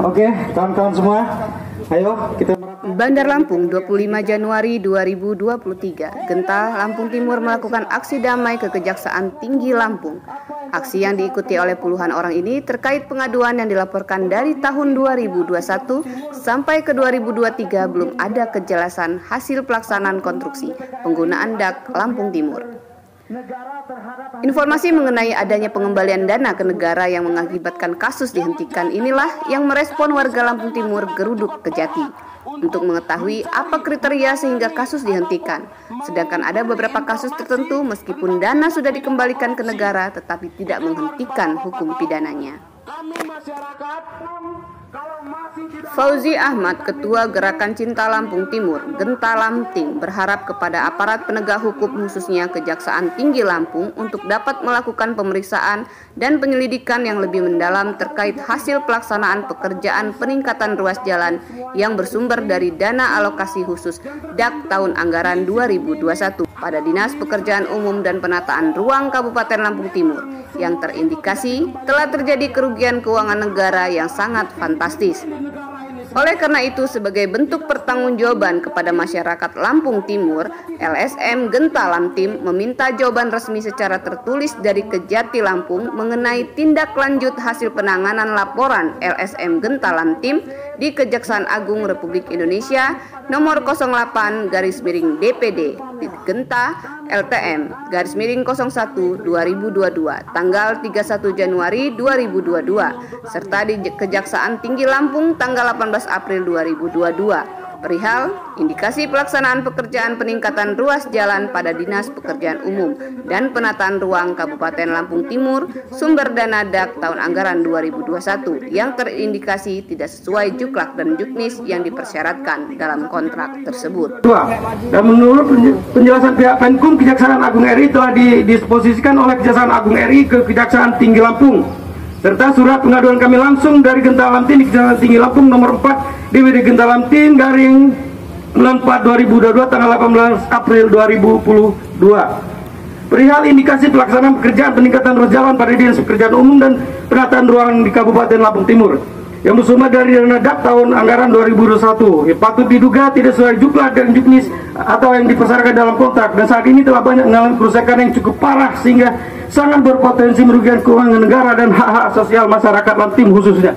Oke, kawan-kawan semua, ayo kita Bandar Lampung 25 Januari 2023. Genta Lampung Timur melakukan aksi damai ke Kejaksaan Tinggi Lampung. Aksi yang diikuti oleh puluhan orang ini terkait pengaduan yang dilaporkan dari tahun 2021 sampai ke 2023 belum ada kejelasan hasil pelaksanaan konstruksi penggunaan dak Lampung Timur. Informasi mengenai adanya pengembalian dana ke negara yang mengakibatkan kasus dihentikan inilah yang merespon warga Lampung Timur geruduk Kejati untuk mengetahui apa kriteria sehingga kasus dihentikan. Sedangkan ada beberapa kasus tertentu meskipun dana sudah dikembalikan ke negara tetapi tidak menghentikan hukum pidananya. Fauzi Ahmad, Ketua Gerakan Cinta Lampung Timur, Genta Lamtim, berharap kepada aparat penegak hukum khususnya Kejaksaan Tinggi Lampung untuk dapat melakukan pemeriksaan dan penyelidikan yang lebih mendalam terkait hasil pelaksanaan pekerjaan peningkatan ruas jalan yang bersumber dari dana alokasi khusus DAK tahun anggaran 2021 pada Dinas Pekerjaan Umum dan Penataan Ruang Kabupaten Lampung Timur yang terindikasi telah terjadi kerugian keuangan negara yang sangat fantastis. Oleh karena itu, sebagai bentuk pertanggungjawaban kepada masyarakat Lampung Timur, LSM Genta Lamtim meminta jawaban resmi secara tertulis dari Kejati Lampung mengenai tindak lanjut hasil penanganan laporan LSM Genta Lamtim di Kejaksaan Agung Republik Indonesia nomor 08/DPD Genta LTM /01/2022 tanggal 31 Januari 2022 serta di Kejaksaan Tinggi Lampung tanggal 18 April 2022 perihal indikasi pelaksanaan pekerjaan peningkatan ruas jalan pada Dinas Pekerjaan Umum dan Penataan Ruang Kabupaten Lampung Timur sumber dana DAK tahun anggaran 2021 yang terindikasi tidak sesuai juklak dan juknis yang dipersyaratkan dalam kontrak tersebut. Dan menurut penjelasan pihak Penkum, Kejaksaan Agung RI telah disposisikan oleh Kejaksaan Agung RI ke Kejaksaan Tinggi Lampung serta surat pengaduan kami langsung dari Genta Lamtim di Kejaksaan Tinggi Lampung nomor 4 DWD Genta Lamtim garing 94/2022 tanggal 18 April 2022 perihal indikasi pelaksanaan pekerjaan peningkatan ruas jalan pada Dinas Pekerjaan Umum dan Penataan Ruang di Kabupaten Lampung Timur yang bersumber dari dana DAK tahun anggaran 2021 patut diduga tidak sesuai juklak dan juknis atau yang dipersyaratkan dalam kontrak dan saat ini telah banyak mengalami kerusakan yang cukup parah sehingga sangat berpotensi merugikan keuangan negara dan hak-hak sosial masyarakat Lamtim khususnya.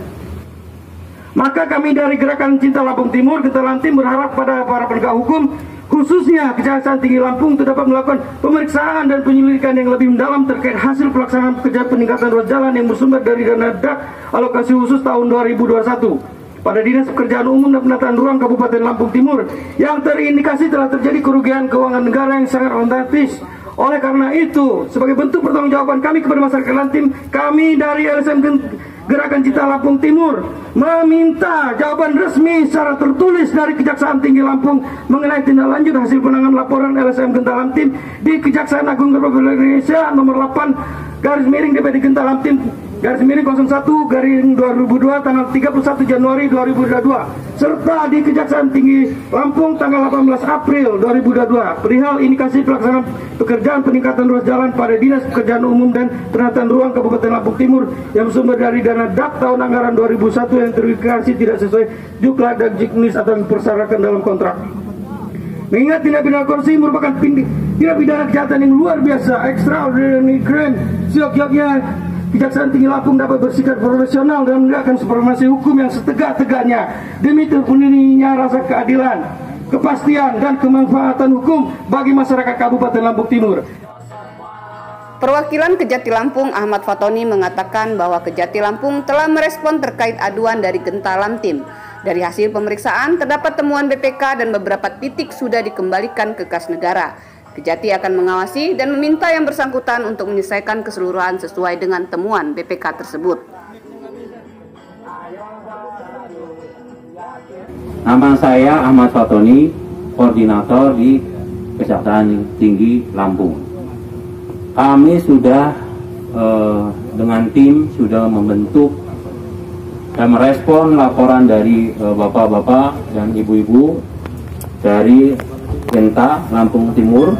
Maka kami dari Gerakan Cinta Lampung Timur, Genta Lamtim berharap pada para penegak hukum khususnya Kejaksaan Tinggi Lampung untuk dapat melakukan pemeriksaan dan penyelidikan yang lebih mendalam terkait hasil pelaksanaan pekerjaan peningkatan ruas jalan yang bersumber dari dana DAK alokasi khusus tahun 2021 pada Dinas Pekerjaan Umum dan Penataan Ruang Kabupaten Lampung Timur yang terindikasi telah terjadi kerugian keuangan negara yang sangat fantastis. Oleh karena itu, sebagai bentuk pertanggungjawaban kami kepada masyarakat Lamtim, kami dari LSM Gerakan Cinta Lampung Timur meminta jawaban resmi secara tertulis dari Kejaksaan Tinggi Lampung mengenai tindak lanjut hasil penanganan laporan LSM Genta Lamtim di Kejaksaan Agung Republik Indonesia nomor 8/DPD Genta Lamtim /01/2022 tanggal 31 Januari 2022 serta di Kejaksaan Tinggi Lampung tanggal 18 April 2022 perihal indikasi pelaksanaan pekerjaan peningkatan ruas jalan pada Dinas Pekerjaan Umum dan Penataan Ruang Kabupaten Lampung Timur yang bersumber dari dana DAK tahun anggaran 2021 yang terindikasi tidak sesuai juklak dan juknis atau yang dipersyaratkan dalam kontrak. Mengingat tindak pidana korupsi merupakan tindak pidana kejahatan yang luar biasa, extraordinary crime, seyogyanya Kejaksaan Tinggi Lampung dapat bersikap profesional dan menegakkan supremasi hukum yang setegak-tegaknya demi terpenuhinya rasa keadilan, kepastian dan kemanfaatan hukum bagi masyarakat Kabupaten Lampung Timur. Perwakilan Kejati Lampung Ahmad Fatoni mengatakan bahwa Kejati Lampung telah merespon terkait aduan dari Genta Lamtim. Dari hasil pemeriksaan terdapat temuan BPK dan beberapa titik sudah dikembalikan ke kas negara. Kejati akan mengawasi dan meminta yang bersangkutan untuk menyelesaikan keseluruhan sesuai dengan temuan BPK tersebut. Nama saya Ahmad Fatoni, koordinator di Kejaksaan Tinggi Lampung. Kami sudah dengan tim sudah membentuk dan merespon laporan dari bapak-bapak dan ibu-ibu dari Genta Lampung Timur,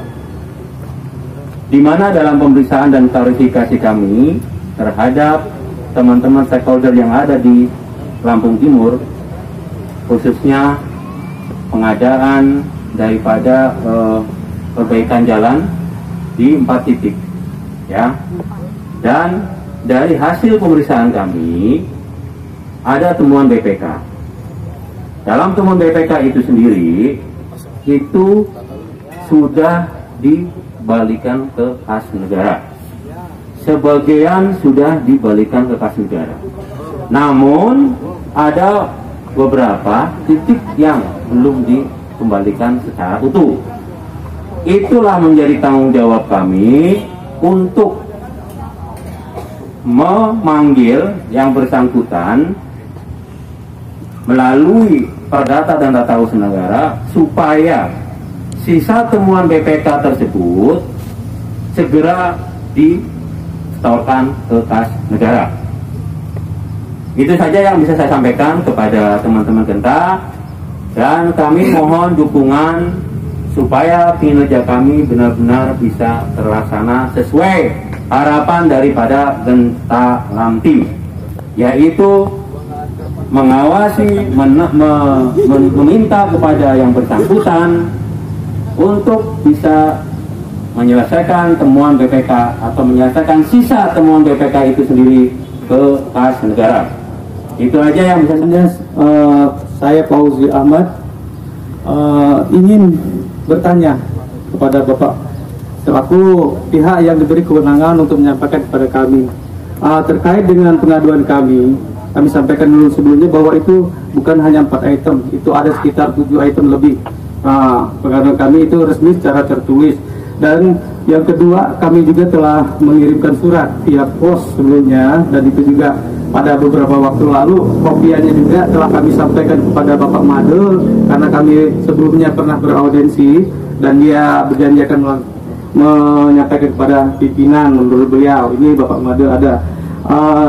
di mana dalam pemeriksaan dan klarifikasi kami terhadap teman-teman stakeholder yang ada di Lampung Timur, khususnya pengadaan daripada perbaikan jalan di 4 titik, ya. Dan dari hasil pemeriksaan kami ada temuan BPK. Dalam temuan BPK itu sendiri itu sudah dibalikan ke kas negara. Sebagian sudah dibalikan ke kas negara. Namun ada beberapa titik yang belum dikembalikan secara utuh. Itulah menjadi tanggung jawab kami untuk memanggil yang bersangkutan melalui Perdata dan Tata Usaha Negara supaya sisa temuan BPK tersebut segera disetorkan ke kas negara. Itu saja yang bisa saya sampaikan kepada teman-teman Genta, dan kami mohon dukungan supaya kinerja kami benar-benar bisa terlaksana sesuai harapan daripada Genta Lamtim, yaitu mengawasi, meminta kepada yang bersangkutan untuk bisa menyelesaikan temuan BPK atau menyelesaikan sisa temuan BPK itu sendiri ke kas negara. Itu aja yang bisa saya Fauzi Ahmad ingin bertanya kepada Bapak selaku pihak yang diberi kewenangan untuk menyampaikan kepada kami terkait dengan pengaduan kami sampaikan dulu sebelumnya bahwa itu bukan hanya 4 item, itu ada sekitar 7 item lebih. Pengaduan kami itu resmi secara tertulis, dan yang kedua kami juga telah mengirimkan surat via pos sebelumnya, dan itu juga pada beberapa waktu lalu kopiannya juga telah kami sampaikan kepada Bapak Made, karena kami sebelumnya pernah beraudensi dan dia berjanji akan menyampaikan kepada pimpinan. Menurut beliau ini Bapak Made ada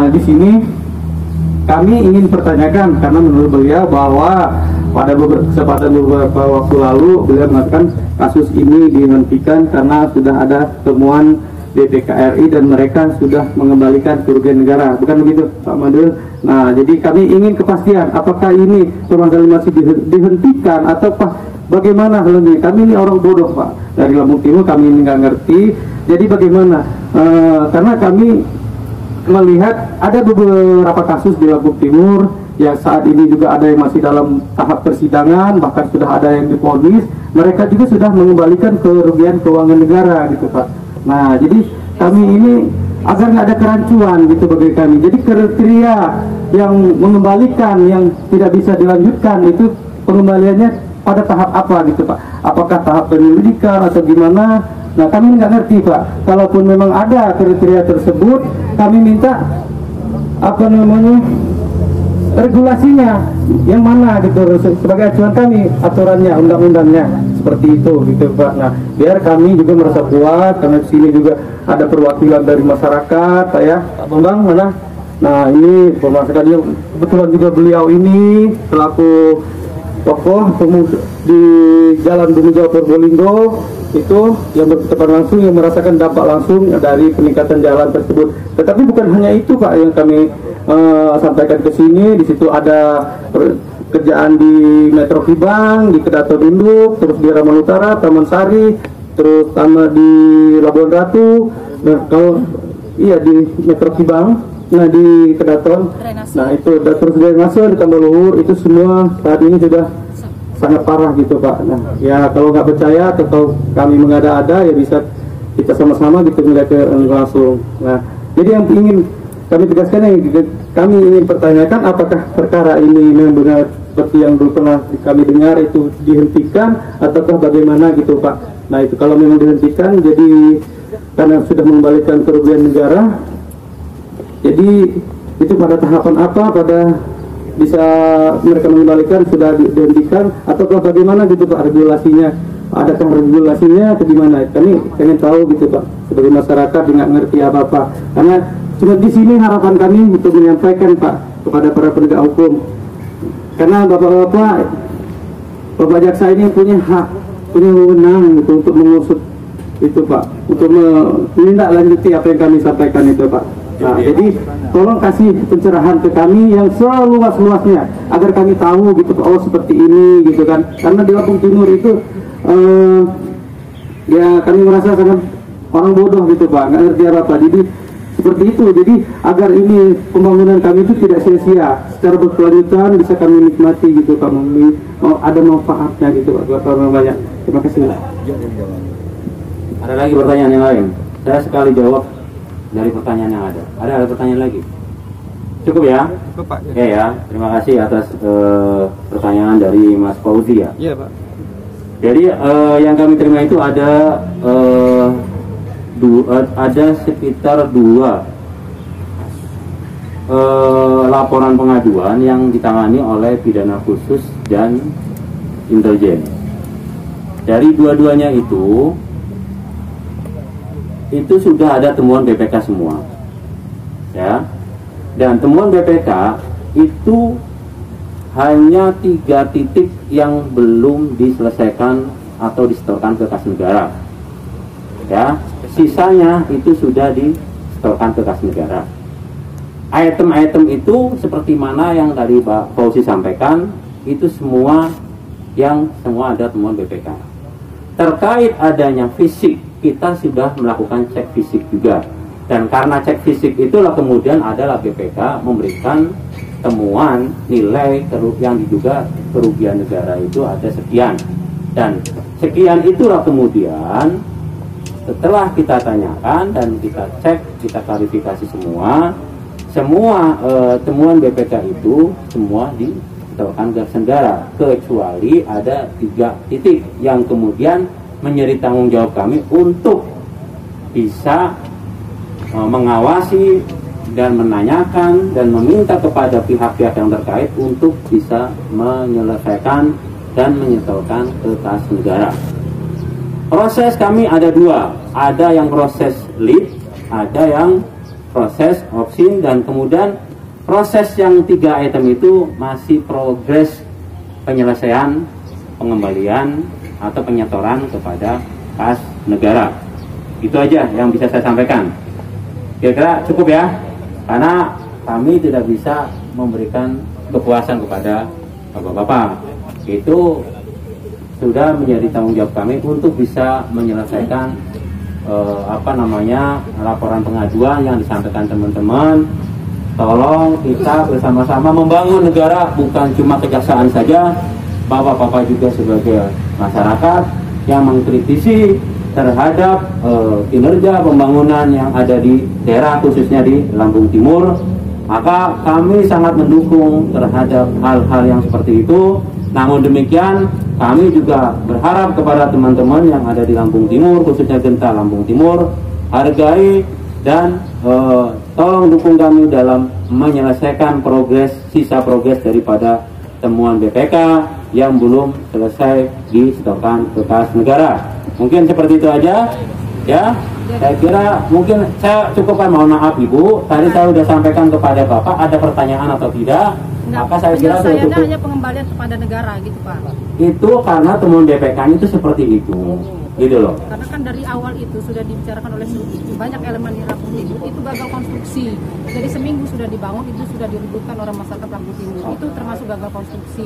di sini. Kami ingin pertanyakan karena menurut beliau bahwa pada beberapa waktu lalu beliau mengatakan kasus ini dihentikan karena sudah ada temuan BPK RI dan mereka sudah mengembalikan kerugian negara. Bukan begitu, Pak Made? Nah, jadi kami ingin kepastian apakah ini permasalahan masih dihentikan atau bagaimana halnya. Kami ini orang bodoh, Pak, dari Lampung Timur, kami ini nggak ngerti. Jadi bagaimana? Karena kami melihat ada beberapa kasus di Lampung Timur yang saat ini juga ada yang masih dalam tahap persidangan, bahkan sudah ada yang divonis, mereka juga sudah mengembalikan kerugian keuangan negara gitu, Pak. Nah, jadi kami ini agar nggak ada kerancuan gitu bagi kami. Jadi kriteria yang mengembalikan yang tidak bisa dilanjutkan itu pengembaliannya pada tahap apa gitu, Pak? Apakah tahap penyelidikan atau gimana? Nah, kami nggak ngerti, Pak. Kalaupun memang ada kriteria tersebut, kami minta regulasinya yang mana gitu sebagai acuan kami, aturannya, undang-undangnya seperti itu gitu, Pak. Nah, biar kami juga merasa kuat karena di sini juga ada perwakilan dari masyarakat, Pak, ya. Pak Bambang mana? Nah, ini pemasukannya kebetulan juga beliau ini selaku tokoh pemuda di Jalan Bumi Jawa Probolinggo itu yang berhadapan langsung, yang merasakan dampak langsung dari peningkatan jalan tersebut. Tetapi bukan hanya itu, Pak, yang kami sampaikan ke sini. Di situ ada kerjaan di Metro Kibang, di Kedaton Induk, terus di Ramal Utara, Taman Sari, terus sama di Labuan Ratu. Nah, kalau iya di Metro Kibang, nah di Kedaton, nah itu terus drainase di Tambah Luhur, itu semua saat ini sudah sangat parah gitu, Pak. Nah, ya kalau nggak percaya atau kami mengada-ada ya bisa kita sama-sama gitu melihat langsung. Nah, jadi yang ingin kami tegaskan, yang kami ingin pertanyakan, apakah perkara ini memang benar seperti yang dulu pernah kami dengar itu dihentikan ataukah bagaimana gitu, Pak. Nah, itu kalau memang dihentikan, jadi karena sudah mengembalikan kerugian negara, jadi itu pada tahapan apa, pada bisa mereka mengembalikan sudah dihentikan ataukah bagaimana gitu, Pak, regulasinya? Adakah regulasinya atau gimana? Kami pengen tahu gitu, Pak, sebagai masyarakat nggak ngerti apa-apa. Karena cuma di sini harapan kami untuk menyampaikan, Pak, kepada para penegak hukum. Karena Bapak Jaksa ini punya hak, punya wewenang gitu untuk mengusut itu, Pak, untuk menindaklanjuti apa yang kami sampaikan itu, Pak. Nah, jadi tolong kasih pencerahan ke kami yang seluas-luasnya agar kami tahu gitu, oh seperti ini gitu kan. Karena di Lampung Timur itu ya kami merasa sangat orang bodoh gitu Pak, nggak ngerti apa. Jadi seperti itu. Jadi agar ini pembangunan kami itu tidak sia-sia, secara berkelanjutan bisa kami nikmati gitu Pak. Ada manfaatnya gitu Pak buat orang banyak. Terima kasih. Ada lagi pertanyaan yang lain? Saya sekali jawab dari pertanyaan yang ada. Ada pertanyaan lagi? Cukup ya? Cukup Pak. Oke ya, terima kasih atas pertanyaan dari Mas Fauzi ya. Iya Pak. Jadi yang kami terima itu ada sekitar 2 laporan pengaduan yang ditangani oleh pidana khusus dan intelijen. Dari dua-duanya itu sudah ada temuan BPK semua, ya. Dan temuan BPK itu hanya 3 titik yang belum diselesaikan atau disetorkan ke kas negara, ya. Sisanya itu sudah disetorkan ke kas negara. Item-item itu seperti mana yang tadi Pak Fauzi sampaikan, itu semua ada temuan BPK. Terkait adanya fisik, kita sudah melakukan cek fisik juga. Dan karena cek fisik itulah kemudian adalah BPK memberikan temuan nilai yang diduga kerugian negara itu ada sekian. Dan sekian itulah kemudian setelah kita tanyakan dan kita cek, kita klarifikasi semua temuan BPK itu semua disetorkan ke negara, kecuali ada 3 titik yang kemudian menjadi tanggung jawab kami untuk bisa mengawasi dan menanyakan dan meminta kepada pihak-pihak yang terkait untuk bisa menyelesaikan dan menyetorkan ke kas negara. Proses kami ada 2, ada yang proses lead, ada yang proses opsin, dan kemudian proses yang 3 item itu masih progres penyelesaian, pengembalian atau penyetoran kepada kas negara. Itu aja yang bisa saya sampaikan. Kira-kira cukup ya, karena kami tidak bisa memberikan kepuasan kepada bapak-bapak. Itu sudah menjadi tanggung jawab kami untuk bisa menyelesaikan laporan pengaduan yang disampaikan teman-teman. Tolong kita bersama-sama membangun negara, bukan cuma kejaksaan saja, bapak-bapak juga sebagai masyarakat yang mengkritisi terhadap kinerja pembangunan yang ada di daerah khususnya di Lampung Timur. Maka kami sangat mendukung terhadap hal-hal yang seperti itu. Namun demikian, kami juga berharap kepada teman-teman yang ada di Lampung Timur, khususnya Genta Lampung Timur, hargai dan tolong dukung kami dalam menyelesaikan sisa progres daripada temuan BPK yang belum selesai disetorkan ke kas negara. Mungkin seperti itu aja, ya. Saya kira mungkin saya cukupkan, mohon maaf Ibu. Tadi saya sudah sampaikan kepada Bapak, ada pertanyaan atau tidak? Maka saya kira sudah cukup. Hanya pengembalian kepada negara gitu Pak. Itu karena temuan BPK itu seperti itu, gitu loh. Karena kan dari awal itu sudah dibicarakan oleh banyak elemen di Lampung Timur, itu gagal konstruksi. Jadi seminggu sudah dibangun, itu sudah diributkan orang masyarakat Lampung Timur. Itu termasuk gagal konstruksi.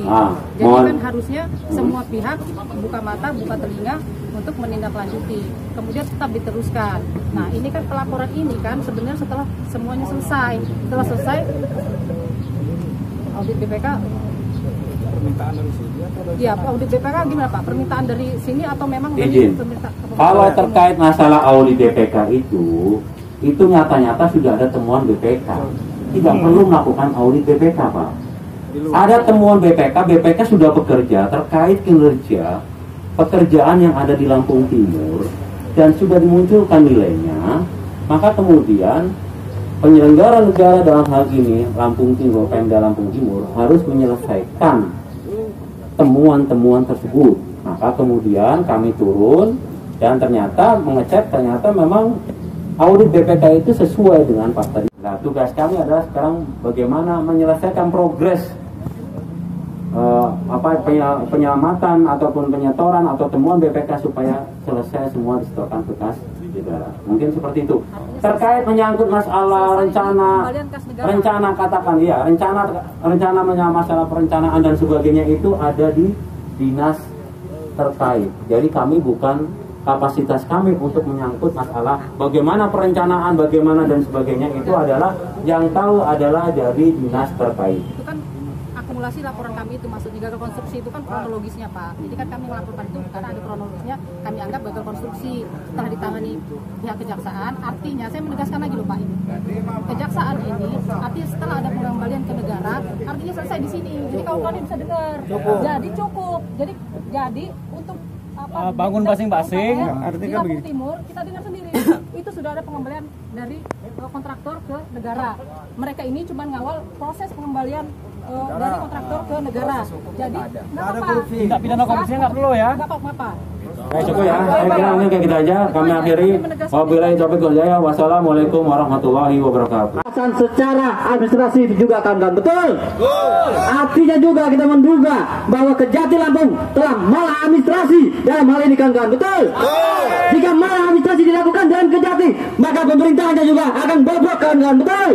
Jadi kan harusnya semua pihak buka mata, buka telinga untuk menindaklanjuti. Kemudian tetap diteruskan. Nah ini kan pelaporan ini kan sebenarnya setelah semuanya selesai. Setelah selesai audit BPK, permintaan dari sini atau dari audit BPK gimana Pak? Permintaan dari sini atau memang dari permintaan? Kalau terkait masalah audit BPK itu nyata-nyata sudah ada temuan BPK. Tidak perlu melakukan audit BPK Pak. Ada temuan BPK sudah bekerja terkait kinerja pekerjaan yang ada di Lampung Timur dan sudah dimunculkan nilainya. Maka kemudian penyelenggara negara dalam hal ini Lampung Timur, Pemda Lampung Timur harus menyelesaikan temuan-temuan tersebut. Maka kemudian kami turun dan ternyata mengecek, ternyata memang audit BPK itu sesuai dengan fakta. Nah, tugas kami adalah sekarang bagaimana menyelesaikan progres penyelamatan ataupun penyetoran atau temuan BPK supaya selesai semua disetorkan ke kas negara. Mungkin seperti itu. Terkait menyangkut masalah rencana katakan ya, rencana masalah perencanaan dan sebagainya itu ada di dinas terkait. Jadi kami bukan kapasitas kami untuk menyangkut masalah bagaimana perencanaan, bagaimana dan sebagainya itu adalah yang tahu adalah dari dinas terkait. Itu kan akumulasi laporan kami itu maksudnya gagal konstruksi itu kan kronologisnya Pak. Jadi kan kami melaporkan itu karena ada kronologisnya, kami anggap gagal konstruksi setelah ditangani pihak kejaksaan. Artinya saya menegaskan lagi loh Pak, ini kejaksaan ini artinya setelah ada pengembalian ke negara artinya selesai di sini. Jadi kawan-kawan bisa dengar. Jadi cukup. Jadi untuk bangun masing-masing artinya di Lampung Timur kita dengar sendiri itu sudah ada pengembalian dari kontraktor ke negara. Mereka ini cuma ngawal proses pengembalian dari kontraktor ke negara. Jadi nggak apa-apa. Tindak pidana korupsinya nggak perlu ya. Nggak apa-apa. Cukup ya, saya kira ini kayak gitu aja. Kami akhiri. Wabillahi taufiq wal hidayah. Wassalamualaikum warahmatullahi wabarakatuh. Secara administrasi juga kan betul. Artinya juga kita menduga bahwa Kejati Lampung telah malah administrasi dalam hal ini kan betul. Jika malah administrasi dilakukan dalam Kejati, maka pemerintahnya juga akan bobrok kan betul.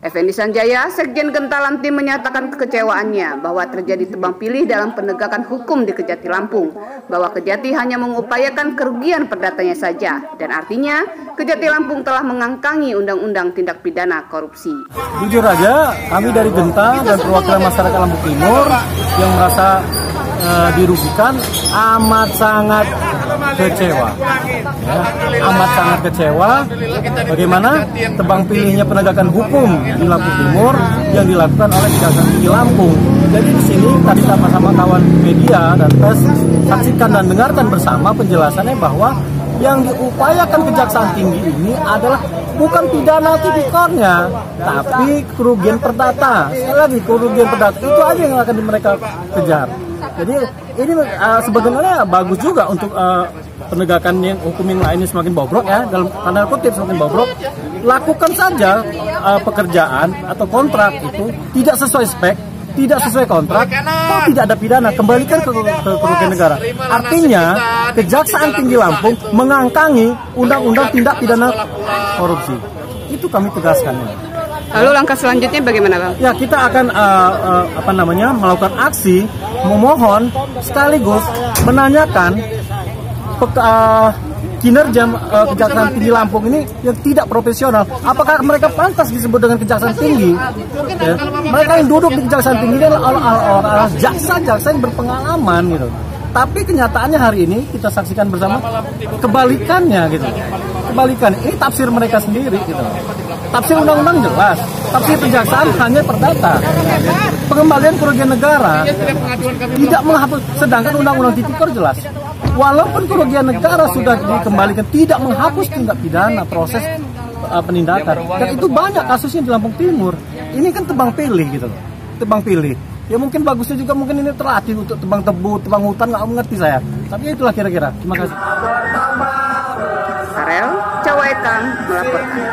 Effendi Sanjaya, Sekjen Gentalam Tim menyatakan kekecewaannya bahwa terjadi tebang pilih dalam penegakan hukum di Kejati Lampung, bahwa Kejati hanya mengupayakan kerugian perdatanya saja, dan artinya Kejati Lampung telah mengangkangi Undang-Undang Tindak Pidana Korupsi. Jujur aja, kami dari Genta dan perwakilan masyarakat Lampung Timur yang merasa dirugikan amat sangat kecewa. Ya, amat sangat kecewa bagaimana tebang pilihnya penegakan hukum di Lampung Timur yang dilakukan oleh Kejaksaan Tinggi Lampung. Jadi di sini tadi sama-sama kawan media dan pers saksikan dan dengarkan bersama penjelasannya bahwa yang diupayakan Kejaksaan Tinggi ini adalah bukan pidana tipikornya, tapi kerugian perdata. Sekali lagi, kerugian perdata itu aja yang akan mereka kejar. Jadi ini sebenarnya bagus juga untuk penegakan yang hukum yang lainnya semakin bobrok ya, dalam tanda kutip semakin bobrok. Lakukan saja pekerjaan atau kontrak itu tidak sesuai spek, tidak sesuai kontrak, atau tidak ada pidana, kembalikan ke kerugian negara. Artinya Kejaksaan Tinggi Lampung mengangkangi Undang-Undang Tindak Pidana Korupsi. Itu kami tegaskan. Lalu langkah selanjutnya bagaimana, Bang? Ya, kita akan melakukan aksi, memohon sekaligus menanyakan kinerja Kejaksaan Tinggi Lampung ini yang tidak profesional. Apakah mereka pantas disebut dengan Kejaksaan Tinggi? Ya, mereka yang duduk di Kejaksaan Tinggi adalah jaksa-jaksa yang berpengalaman gitu. Tapi kenyataannya hari ini kita saksikan bersama kebalikannya gitu. Kebalikan. Ini tafsir mereka sendiri gitu. Tafsir undang-undang jelas, tafsir kejaksaan hanya perdata. Pengembalian kerugian negara tidak menghapus, sedangkan undang-undang tipikor jelas. Walaupun kerugian negara sudah dikembalikan, tidak menghapus tindak pidana proses penindakan. Dan itu banyak kasusnya di Lampung Timur. Ini kan tebang pilih gitu, tebang pilih. Ya mungkin bagusnya juga mungkin ini terlatih untuk tebang tebu, tebang hutan, nggak mengerti saya. Tapi itulah kira-kira. Terima kasih. Farel Cawaetan melaporkan.